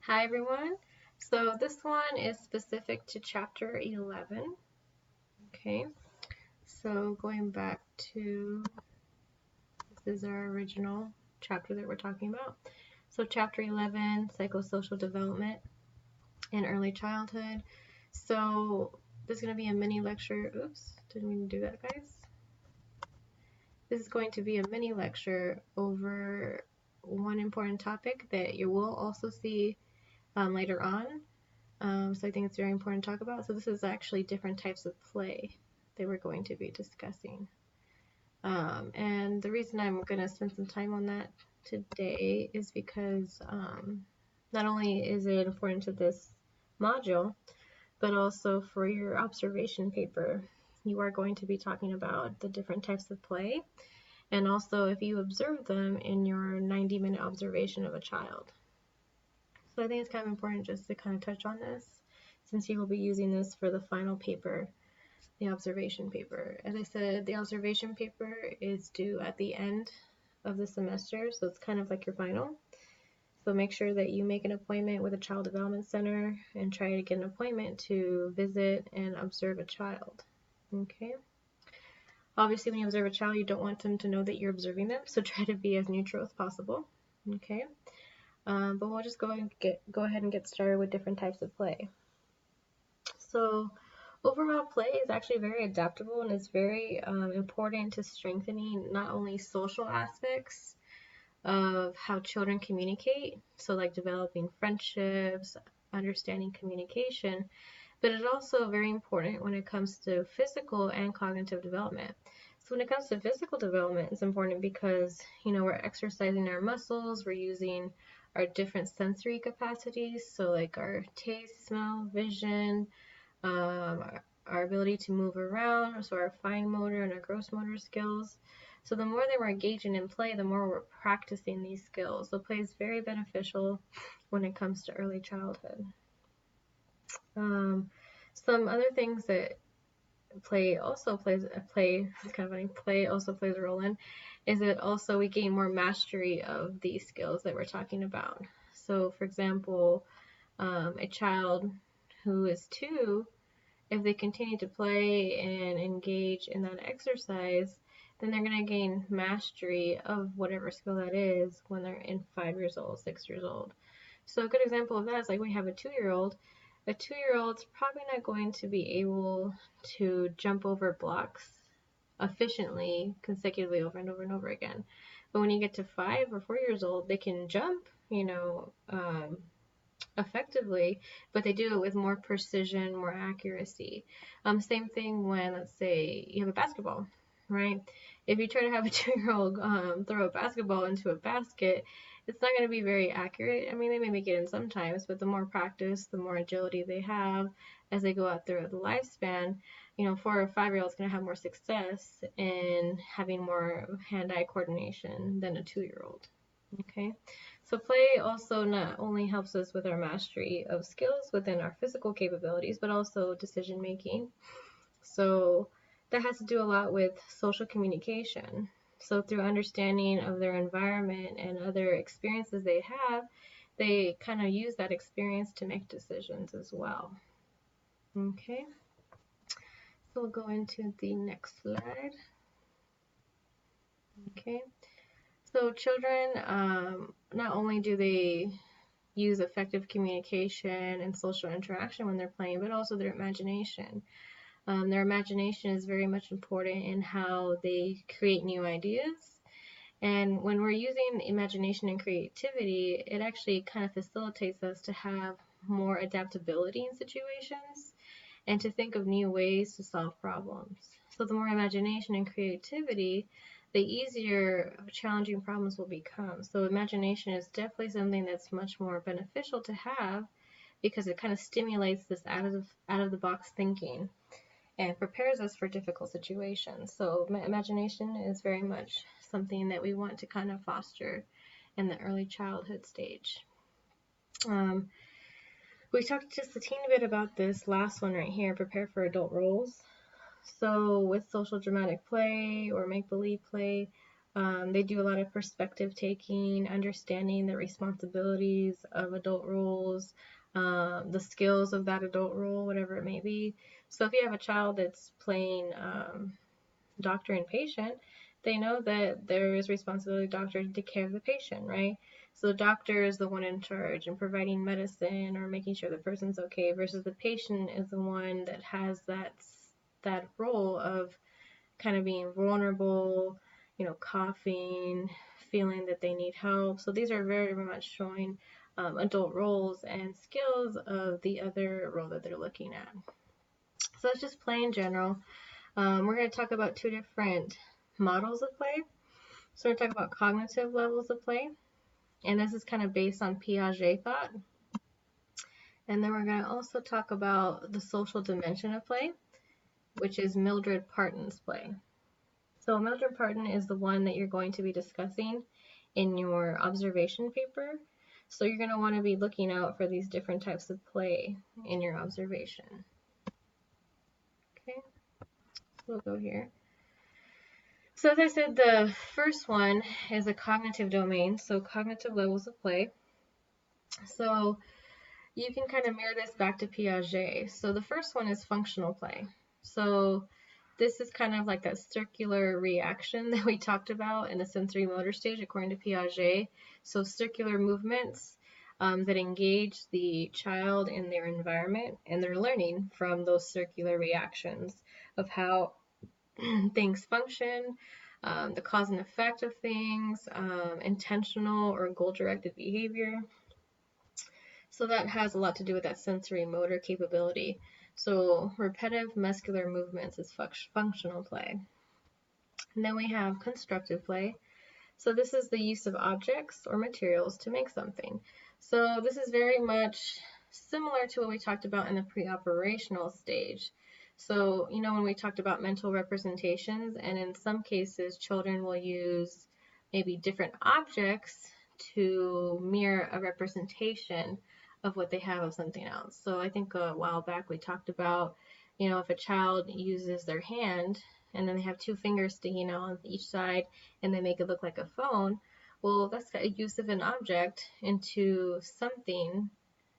Hi everyone. So this one is specific to chapter 11. Okay, so going back to, this is our original chapter that we're talking about. So chapter 11, psychosocial development in early childhood. So this is going to be a mini lecture. Oops, didn't mean to do that, guys. This is going to be a mini lecture over one important topic that you will also see later on. So I think it's very important to talk about. So this is actually different types of play that we're going to be discussing. And the reason I'm going to spend some time on that today is because not only is it important to this module, but also for your observation paper, you are going to be talking about the different types of play, and also if you observe them in your 90-minute observation of a child. So I think it's kind of important just to kind of touch on this, since you will be using this for the final paper, the observation paper. As I said, the observation paper is due at the end of the semester, so it's kind of like your final. So make sure that you make an appointment with a child development center and try to get an appointment to visit and observe a child. Okay. Obviously, when you observe a child, you don't want them to know that you're observing them, so try to be as neutral as possible. Okay. But we'll just go ahead and get started with different types of play. So overall play is actually very adaptable and is very important to strengthening not only social aspects of how children communicate, so like developing friendships, understanding communication, but it's also very important when it comes to physical and cognitive development. So when it comes to physical development, it's important because, we're exercising our muscles, we're using our different sensory capacities, so like our taste, smell, vision, our ability to move around, so our fine motor and our gross motor skills. So the more that we're engaging in play, the more we're practicing these skills. So play is very beneficial when it comes to early childhood. Some other things that play also plays a role in is that also we gain more mastery of these skills that we're talking about. So for example, a child who is 2, if they continue to play and engage in that exercise, then they're going to gain mastery of whatever skill that is when they're in 5 years old, 6 years old. So a good example of that is like we have a 2-year-old. A 2-year-old's probably not going to be able to jump over blocks efficiently, consecutively over and over and over again. But when you get to 5 or 4 years old, they can jump, effectively, but they do it with more precision, more accuracy. Same thing when, let's say, you have a basketball, right? If you try to have a 2-year-old throw a basketball into a basket, it's not going to be very accurate. I mean, they may make it in sometimes, but the more practice, the more agility they have as they go out through the lifespan, 4 or 5-year-old is going to have more success in having more hand-eye coordination than a 2-year-old. Okay, so play also not only helps us with our mastery of skills within our physical capabilities, but also decision making. So that has to do a lot with social communication. So through understanding of their environment and other experiences they have, they kind of use that experience to make decisions as well. Okay, so we'll go into the next slide. Okay. So children, not only do they use effective communication and social interaction when they're playing, but also their imagination. Their imagination is very much important in how they create new ideas. And when we're using imagination and creativity, it actually kind of facilitates us to have more adaptability in situations and to think of new ways to solve problems. So the more imagination and creativity, the easier challenging problems will become. So imagination is definitely something that's much more beneficial to have because it kind of stimulates this out of the box thinking and prepares us for difficult situations. So imagination is very much something that we want to kind of foster in the early childhood stage. We talked just a teeny bit about this last one right here, prepare for adult roles. So with social dramatic play or make-believe play, They do a lot of perspective taking, understanding the responsibilities of adult roles, the skills of that adult role, whatever it may be. So if you have a child that's playing doctor and patient, they know that there is responsibility of the doctor to take care of the patient, right? So the doctor is the one in charge and providing medicine or making sure the person's okay, versus the patient is the one that has that role of kind of being vulnerable, coughing, feeling that they need help. So these are very, very much showing adult roles and skills of the other role that they're looking at. So that's just play in general. We're going to talk about two different models of play. So we're going to talk about cognitive levels of play, and this is kind of based on Piaget thought. And then we're going to also talk about the social dimension of play, which is Mildred Parten's play. So Mildred Parten is the one that you're going to be discussing in your observation paper. So you're going to want to be looking out for these different types of play in your observation. Okay, so we'll go here. So as I said, the first one is a cognitive domain, so cognitive levels of play. So you can kind of mirror this back to Piaget. So the first one is functional play. So this is kind of like that circular reaction that we talked about in the sensory motor stage according to Piaget. So circular movements that engage the child in their environment, and they're learning from those circular reactions of how things function, the cause and effect of things, intentional or goal-directed behavior. So that has a lot to do with that sensory motor capability. So repetitive muscular movements is functional play. And then we have constructive play. So this is the use of objects or materials to make something. So this is very much similar to what we talked about in the pre-operational stage. So, when we talked about mental representations, and in some cases, children will use maybe different objects to mirror a representation of what they have of something else. So I think a while back we talked about, if a child uses their hand and then they have two fingers sticking out on each side and they make it look like a phone, well, that's a use of an object into something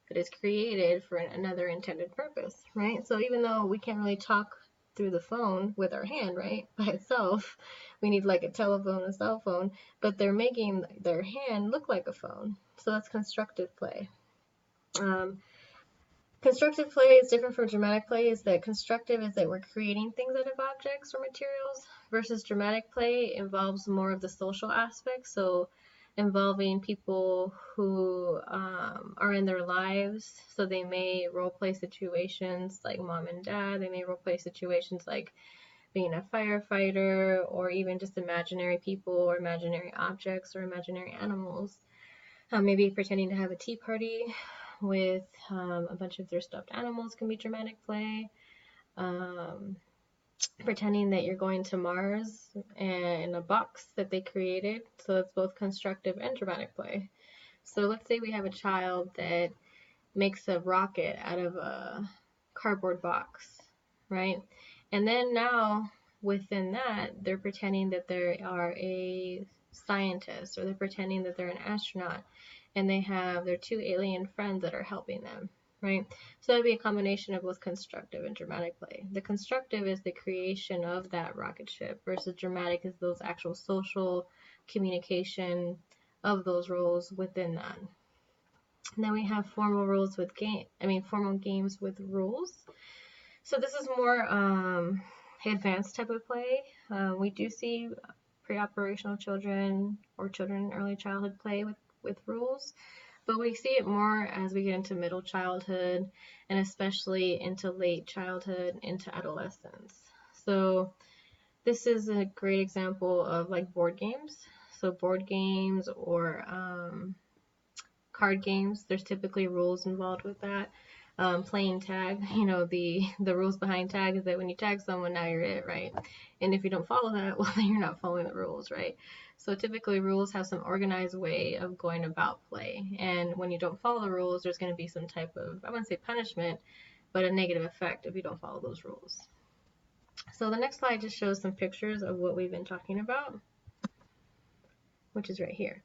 that is created for another intended purpose, right? So even though we can't really talk through the phone with our hand, right, by itself, we need like a telephone, a cell phone, but they're making their hand look like a phone. So that's constructive play. Constructive play is different from dramatic play, is that constructive is that we're creating things out of objects or materials, versus dramatic play involves more of the social aspect, so involving people who are in their lives. So they may role play situations like mom and dad, they may role play situations like being a firefighter, or even just imaginary people or imaginary objects or imaginary animals. Maybe pretending to have a tea party with a bunch of their stuffed animals can be dramatic play. Pretending that you're going to Mars in a box that they created. So it's both constructive and dramatic play. So let's say we have a child that makes a rocket out of a cardboard box, right? And then now within that, they're pretending that they are a scientist, or they're pretending that they're an astronaut, and they have their two alien friends that are helping them, right? So that would be a combination of both constructive and dramatic play. The constructive is the creation of that rocket ship, versus dramatic is those actual social communication of those roles within that. And then we have formal rules with formal games with rules. So this is more advanced type of play. We do see pre-operational children or children in early childhood play with rules, but we see it more as we get into middle childhood, and especially into late childhood, into adolescence. So this is a great example of like board games. So board games or card games, there's typically rules involved with that. Playing tag, the rules behind tag is that when you tag someone, now you're it, right? And if you don't follow that, well, then you're not following the rules, right? So typically rules have some organized way of going about play, and when you don't follow the rules, there's going to be some type of, I wouldn't say punishment, but a negative effect if you don't follow those rules. So the next slide just shows some pictures of what we've been talking about. which is right here.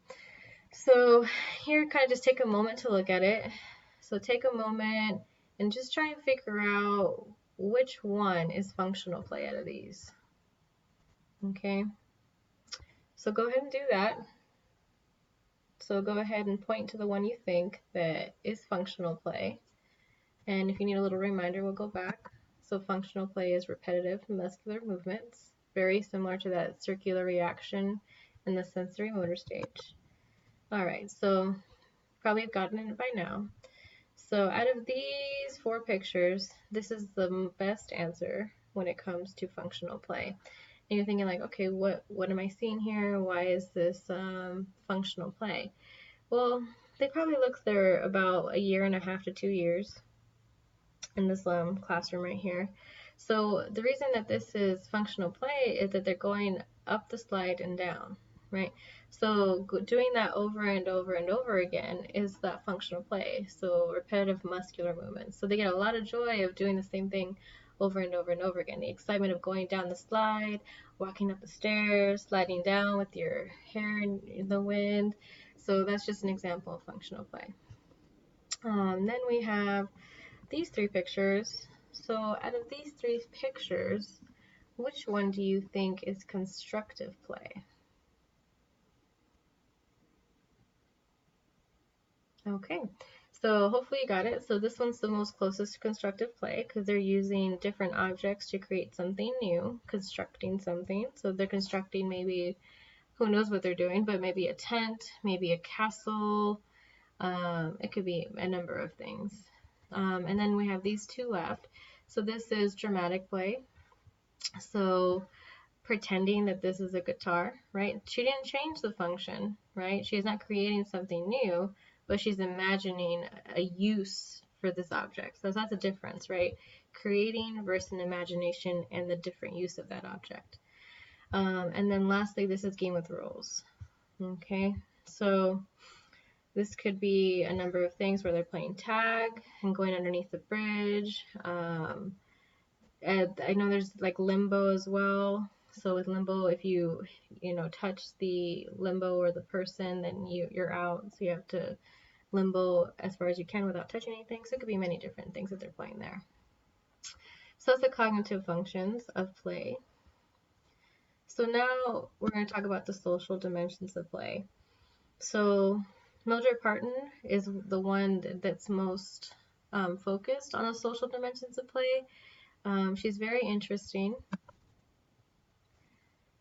So here, kind of just take a moment to look at it. So take a moment and just try and figure out which one is functional play out of these. Okay, so go ahead and do that. So go ahead and point to the one you think that is functional play. And if you need a little reminder, we'll go back. So functional play is repetitive muscular movements, very similar to that circular reaction in the sensory motor stage. All right, so probably have gotten it by now. So out of these 4 pictures, this is the best answer when it comes to functional play. And you're thinking like, okay, what am I seeing here? Why is this functional play? Well, they probably look there about 1.5 to 2 years in this classroom right here. So the reason that this is functional play is that they're going up the slide and down, right? So doing that over and over and over again is that functional play, so repetitive muscular movements. So they get a lot of joy of doing the same thing over and over and over again. The excitement of going down the slide, walking up the stairs, sliding down with your hair in the wind. So that's just an example of functional play. Then we have these 3 pictures. So out of these 3 pictures, which one do you think is constructive play? Okay, so hopefully you got it. So this one's the most closest to constructive play because they're using different objects to create something new, constructing something. So they're constructing maybe, who knows what they're doing, but maybe a tent, maybe a castle. It could be a number of things. And then we have these 2 left. So this is dramatic play. So pretending that this is a guitar, right? She didn't change the function, right? She's not creating something new, but she's imagining a use for this object. So that's a difference, right? Creating versus an imagination and the different use of that object. And then lastly, this is game with rules. Okay, so this could be a number of things where they're playing tag and going underneath the bridge. And I know there's like limbo as well. So with limbo, if you touch the limbo or the person, then you're out. So you have to limbo as far as you can without touching anything. So it could be many different things that they're playing there. So that's the cognitive functions of play. So now we're going to talk about the social dimensions of play. So Mildred Parten is the one that's most focused on the social dimensions of play. She's very interesting.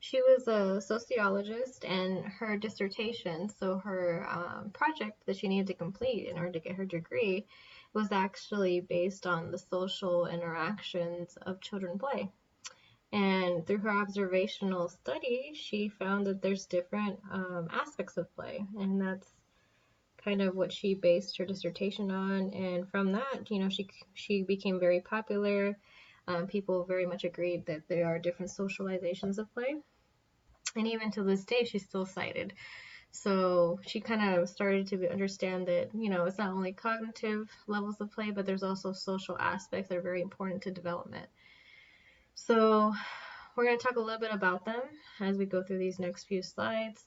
She was a sociologist, and her dissertation, so her project that she needed to complete in order to get her degree, was actually based on the social interactions of children play. And through her observational study, she found that there's different aspects of play, and that's kind of what she based her dissertation on. And from that, she became very popular. People very much agreed that there are different socializations of play. And even to this day, she's still cited. So she kind of started to understand that, it's not only cognitive levels of play, but there's also social aspects that are very important to development. So we're going to talk a little bit about them as we go through these next few slides.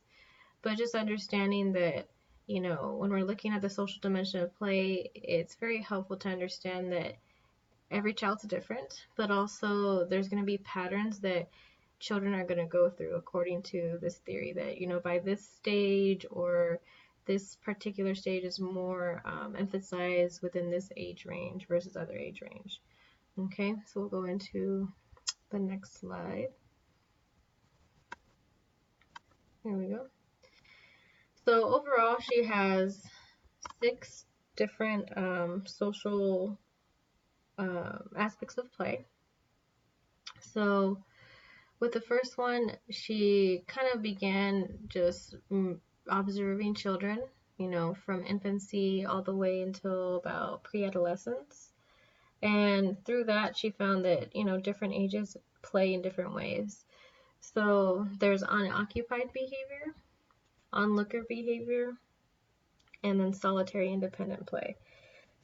But just understanding that, when we're looking at the social dimension of play, it's very helpful to understand that every child's different, but also there's going to be patterns that children are going to go through according to this theory that, by this stage or this particular stage is more emphasized within this age range versus other age range. Okay, so we'll go into the next slide. Here we go. So overall, she has 6 different social aspects of play. So with the first one, she kind of began just observing children, from infancy all the way until about pre-adolescence. And through that, she found that, different ages play in different ways. So there's unoccupied behavior, onlooker behavior, and then solitary independent play.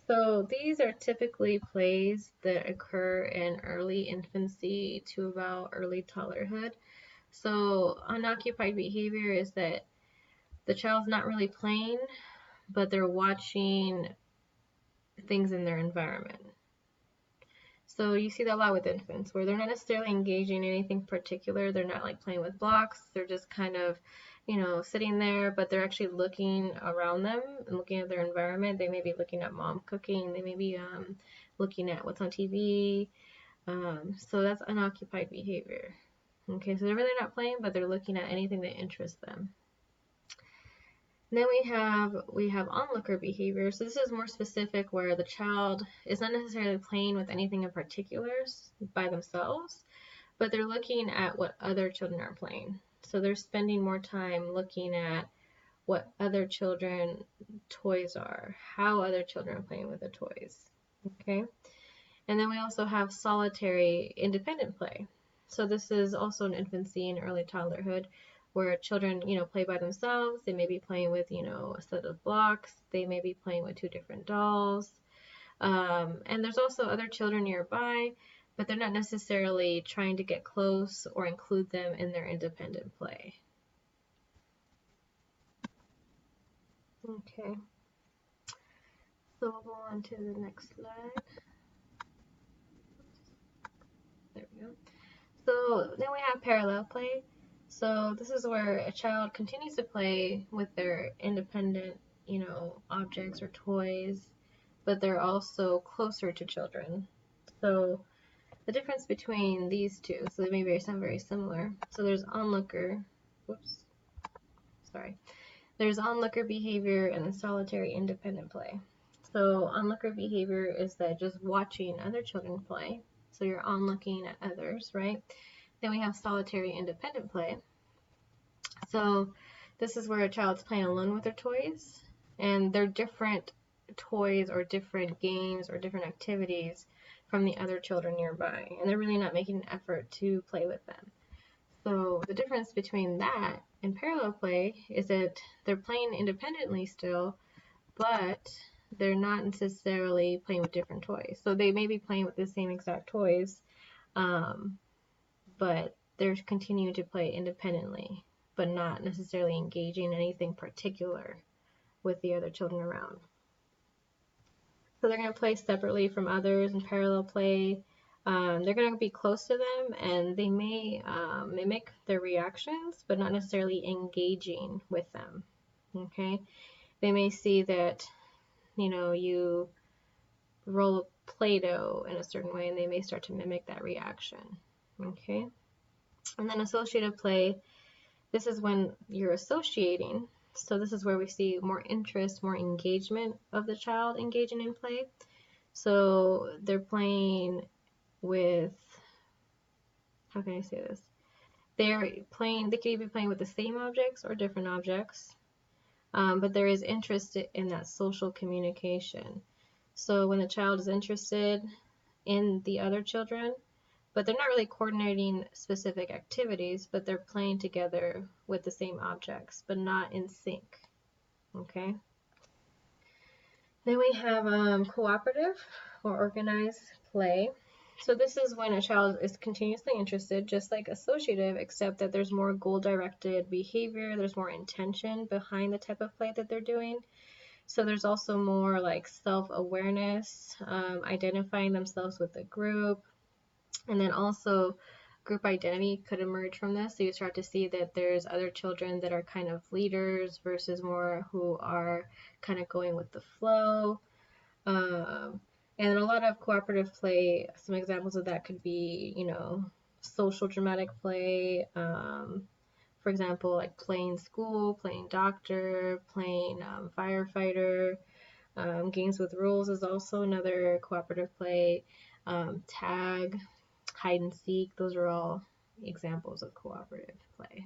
So these are typically plays that occur in early infancy to about early toddlerhood. So unoccupied behavior is that the child's not really playing, but they're watching things in their environment. So you see that a lot with infants, where they're not necessarily engaging in anything particular. They're not like playing with blocks. They're just kind of, sitting there, but they're actually looking around them and looking at their environment. They may be looking at mom cooking. They may be looking at what's on TV. So that's unoccupied behavior. Okay, so they're really not playing, but they're looking at anything that interests them. Then we have onlooker behavior. So this is more specific, where the child is not necessarily playing with anything in particular by themselves, but they're looking at what other children are playing. So they're spending more time looking at what other children toys are, how other children are playing with the toys. Okay? And then we also have solitary independent play. So this is also in infancy and early toddlerhood, where children, play by themselves. They may be playing with, a set of blocks. They may be playing with 2 different dolls. And there's also other children nearby, but they're not necessarily trying to get close or include them in their independent play. Okay. So we'll go on to the next slide. There we go. So then we have parallel play. So this is where a child continues to play with their independent, objects or toys, but they're also closer to children. So the difference between these two, so they may sound very similar. So there's onlooker, there's onlooker behavior and then solitary independent play. So onlooker behavior is that just watching other children play. So you're onlooking at others, right? Then we have solitary independent play. So this is where a child's playing alone with their toys, and they're different toys or different games or different activities from the other children nearby, and they're really not making an effort to play with them. So the difference between that and parallel play is that they're playing independently still, but they're not necessarily playing with different toys. So they may be playing with the same exact toys, but they're continuing to play independently, but not necessarily engaging in anything particular with the other children around. So they're going to play separately from others in parallel play. They're going to be close to them, and they may mimic their reactions, but not necessarily engaging with them. Okay? They may see that, you roll a Play-Doh in a certain way, and they may start to mimic that reaction. Okay? And then associative play, this is when you're associating. So this is where we see more interest, more engagement of the child engaging in play. So they're playing with, how can I say this? They could even be playing with the same objects or different objects, but there is interest in that social communication. So when the child is interested in the other children, but they're not really coordinating specific activities, but they're playing together with the same objects, but not in sync. Okay? Then we have cooperative or organized play. So this is when a child is continuously interested, just like associative, except that there's more goal-directed behavior, there's more intention behind the type of play that they're doing. So there's also more like self-awareness, identifying themselves with the group, and then also group identity could emerge from this. So you start to see that there's other children that are kind of leaders versus more who are kind of going with the flow. And a lot of cooperative play, some examples of that could be, social dramatic play. For example, like playing school, playing doctor, playing firefighter. Games with rules is also another cooperative play. Tag, hide and seek, those are all examples of cooperative play.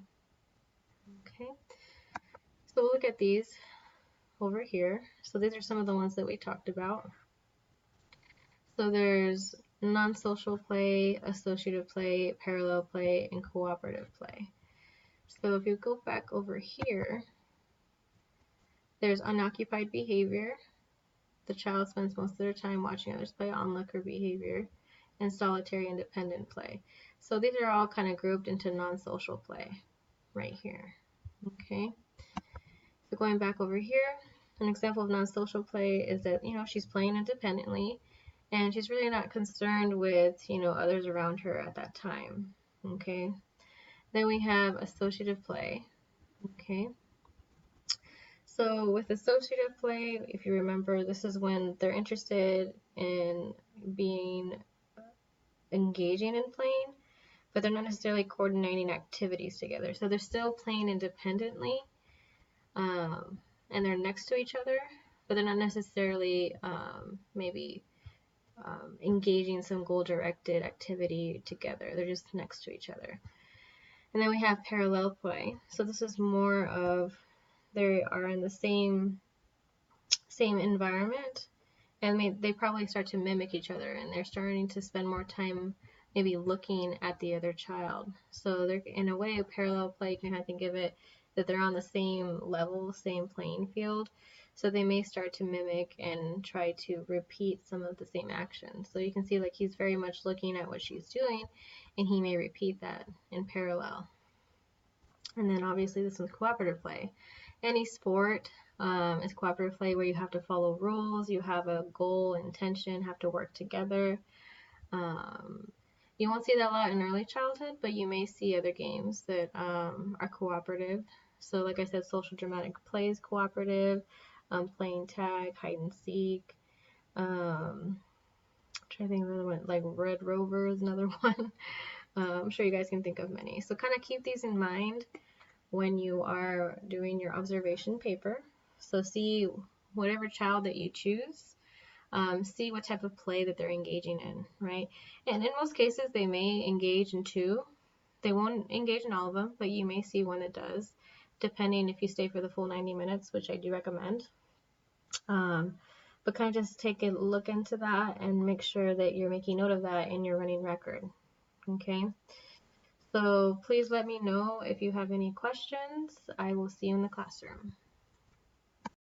Okay, so we'll look at these over here. So these are some of the ones that we talked about. So there's non-social play, associative play, parallel play, and cooperative play. So if you go back over here, there's unoccupied behavior. The child spends most of their time watching others play, onlooker behavior, and solitary independent play. So these are all kind of grouped into non-social play right here. Okay. So going back over here, an example of non-social play is that, she's playing independently and she's really not concerned with, others around her at that time. Okay. Then we have associative play. Okay. So with associative play, if you remember, this is when they're interested in engaging in playing, but they're not necessarily coordinating activities together. So they're still playing independently, and they're next to each other, but they're not necessarily maybe engaging some goal-directed activity together. They're just next to each other. And then we have parallel play. So this is more of they are in the same environment, and they probably start to mimic each other, and they're starting to spend more time maybe looking at the other child. So they're, in a way, a parallel play, you can kind of think of it that they're on the same level, same playing field. So they may start to mimic and try to repeat some of the same actions. So you can see like he's very much looking at what she's doing, and he may repeat that in parallel. And then obviously this one's cooperative play. Any sport is cooperative play where you have to follow rules, you have a goal, intention, have to work together. You won't see that a lot in early childhood, but you may see other games that are cooperative. So like I said, social dramatic play is cooperative, playing tag, hide and seek. I'm trying to think of another one, like Red Rover is another one. I'm sure you guys can think of many. So kind of keep these in mind when you are doing your observation paper. So see whatever child that you choose, see what type of play that they're engaging in, right? And in most cases, they may engage in two. They won't engage in all of them, but you may see one that does, depending if you stay for the full 90 minutes, which I do recommend. But kind of just take a look into that and make sure that you're making note of that in your running record, okay? So please let me know if you have any questions. I will see you in the classroom.